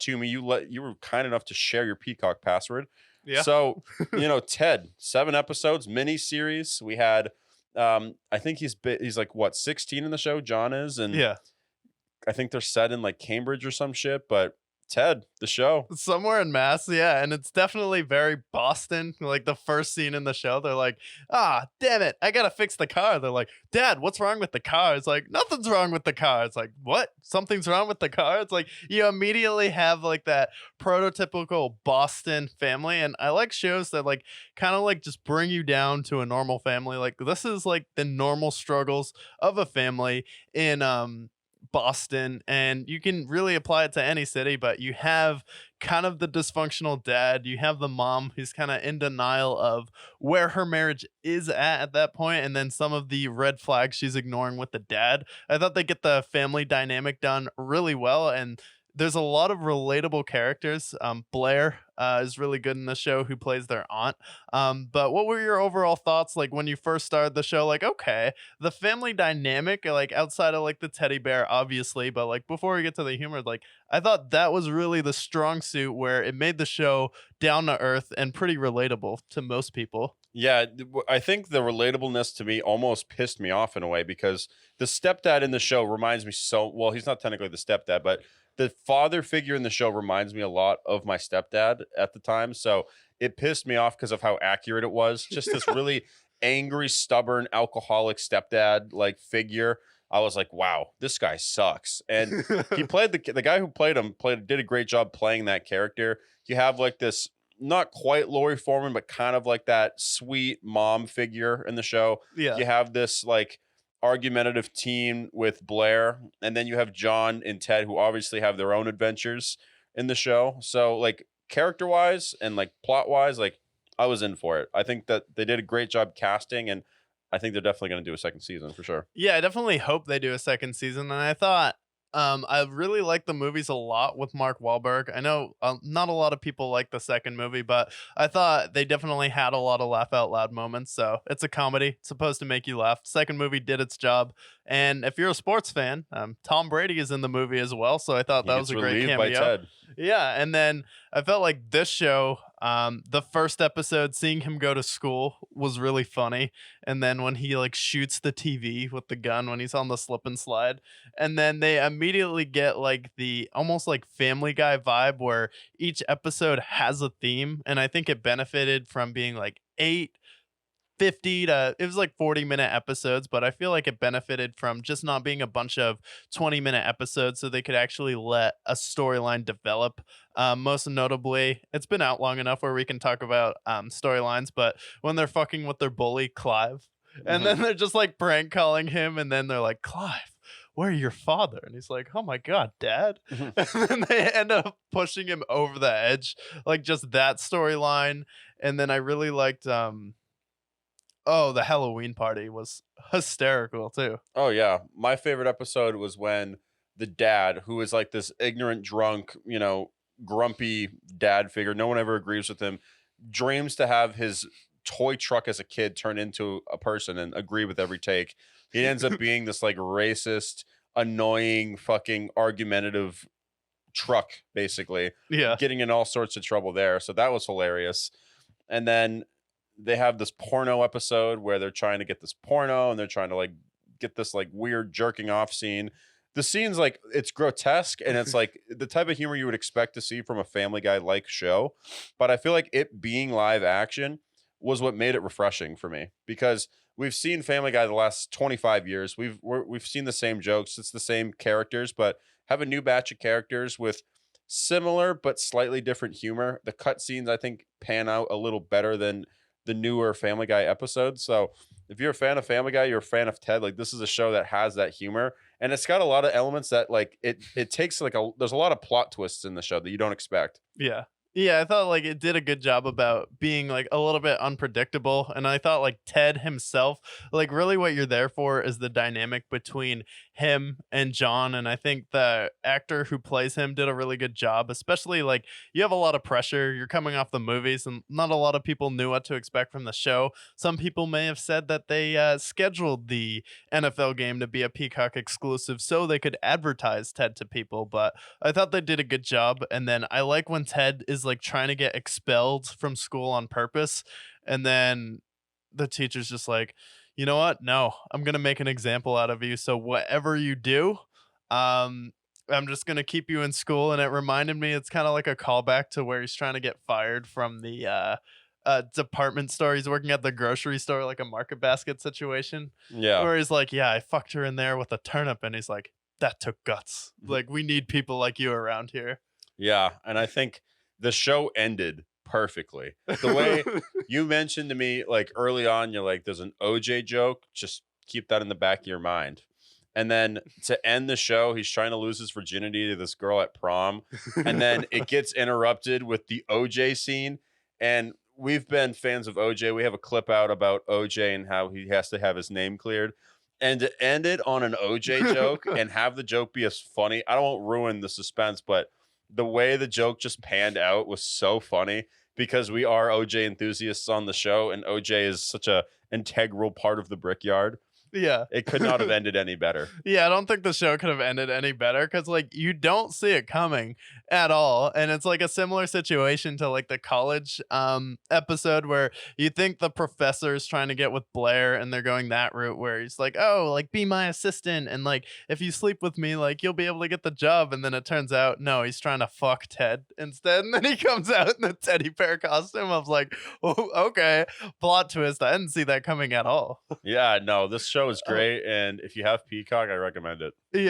to me. You were kind enough to share your Peacock password. Yeah. So, Ted, 7 episodes, mini series. We had, I think he's like what, 16 in the show. John is, and Yeah. I think they're set in like Cambridge or some shit. But Ted, the show. Somewhere in Mass, yeah, and it's definitely very Boston. Like the first scene in the show, they're like, damn it, I gotta fix the car. They're like, Dad, what's wrong with the car? It's like, nothing's wrong with the car. It's like, what? Something's wrong with the car? It's like, you immediately have like that prototypical Boston family. And I like shows that like kind of like just bring you down to a normal family. Like this is like the normal struggles of a family in Boston, and you can really apply it to any city, but you have kind of the dysfunctional dad, you have the mom who's kind of in denial of where her marriage is at that point, and then some of the red flags she's ignoring with the dad. I thought they get the family dynamic done really well, and there's a lot of relatable characters. Blair is really good in the show, who plays their aunt. But what were your overall thoughts like when you first started the show? Like, okay, the family dynamic, like outside of like the teddy bear, obviously, but like before we get to the humor, like I thought that was really the strong suit where it made the show down to earth and pretty relatable to most people. Yeah, I think the relatableness to me almost pissed me off in a way, because the stepdad in the show reminds me well, he's not technically the stepdad, but the father figure in the show reminds me a lot of my stepdad at the time. So it pissed me off because of how accurate it was. Just this really angry, stubborn, alcoholic stepdad like figure. I was like, wow, this guy sucks. And he played the guy who played him did a great job playing that character. You have like this, not quite Lori Foreman, but kind of like that sweet mom figure in the show. Yeah. You have this like argumentative teen with Blair, and then you have John and Ted, who obviously have their own adventures in the show. So like character wise and like plot wise, like I was in for it. I think that they did a great job casting, and I think they're definitely going to do a second season for sure. Yeah, I definitely hope they do a second season. And I thought I really like the movies a lot with Mark Wahlberg. I know not a lot of people like the second movie, but I thought they definitely had a lot of laugh out loud moments. So it's a comedy. It's supposed to make you laugh. Second movie did its job. And if you're a sports fan, Tom Brady is in the movie as well. So I thought that was a great cameo. By Ted. Yeah, and then I felt like this show, the first episode, seeing him go to school was really funny. And then when he like shoots the TV with the gun when he's on the slip and slide, and then they immediately get like the almost like Family Guy vibe where each episode has a theme, and I think it benefited from being like 50 to it was like 40-minute episodes, but I feel like it benefited from just not being a bunch of 20-minute episodes, so they could actually let a storyline develop. Most notably, it's been out long enough where we can talk about storylines, but when they're fucking with their bully Clive, and then they're just like prank calling him, and then they're like, Clive, where's your father? And he's like, oh my god, Dad. And then they end up pushing him over the edge, like just that storyline. And then I really liked the Halloween party was hysterical too. Oh yeah, my favorite episode was when the dad, who is like this ignorant drunk, grumpy dad figure, no one ever agrees with him, dreams to have his toy truck as a kid turn into a person and agree with every take. He ends up being this like racist, annoying, fucking argumentative truck, basically. Yeah. Getting in all sorts of trouble there. So that was hilarious. And then they have this porno episode where they're trying to get this porno, and they're trying to like get this like weird jerking off scene. The scene's like, it's grotesque, and it's like the type of humor you would expect to see from a Family Guy like show. But I feel like it being live action was what made it refreshing for me, because we've seen Family Guy the last 25 years. We've seen the same jokes. It's the same characters, but have a new batch of characters with similar but slightly different humor. The cut scenes, I think, pan out a little better than the newer Family Guy episodes. So if you're a fan of Family Guy, you're a fan of Ted, like this is a show that has that humor, and it's got a lot of elements that like it takes like there's a lot of plot twists in the show that you don't expect. Yeah. Yeah, I thought like it did a good job about being like a little bit unpredictable. And I thought like Ted himself, like really what you're there for is the dynamic between him and John, and I think the actor who plays him did a really good job, especially like you have a lot of pressure. You're coming off the movies, and not a lot of people knew what to expect from the show. Some people may have said that they scheduled the NFL game to be a Peacock exclusive so they could advertise Ted to people, but I thought they did a good job. And then I like when Ted is like trying to get expelled from school on purpose, and then the teacher's just like, you know what? No, I'm gonna make an example out of you. So whatever you do, um, I'm just gonna keep you in school. And it reminded me, it's kind of like a callback to where he's trying to get fired from the department store. He's working at the grocery store, like a market basket situation, Yeah. where he's like, "Yeah, I fucked her in there with a turnip," and he's like, "That took guts. Mhm. Like, we need people like you around here." Yeah, and I think the show ended perfectly. The way you mentioned to me, like, early on, you're like, "There's an OJ joke, just keep that in the back of your mind." And then to end the show, he's trying to lose his virginity to this girl at prom, and then it gets interrupted with the OJ scene, and we've been fans of OJ. We have a clip out about OJ and how he has to have his name cleared. And to end it on an OJ joke and have the joke be as funny, I don't ruin the suspense, but the way the joke just panned out was so funny because we are OJ enthusiasts on the show, and OJ is such a integral part of the Brickyard. Yeah. It could not have ended any better. Yeah, I don't think the show could have ended any better because, like, you don't see it coming at all. And it's like a similar situation to like the college episode where you think the professor's trying to get with Blair and they're going that route where he's like, "Oh, like be my assistant and like if you sleep with me, like you'll be able to get the job." And then it turns out no, he's trying to fuck Ted instead. And then he comes out in the teddy bear costume. I was like, "Oh, okay." Plot twist. I didn't see that coming at all. Yeah, no, this show is great. And if you have Peacock, I recommend it. Yeah.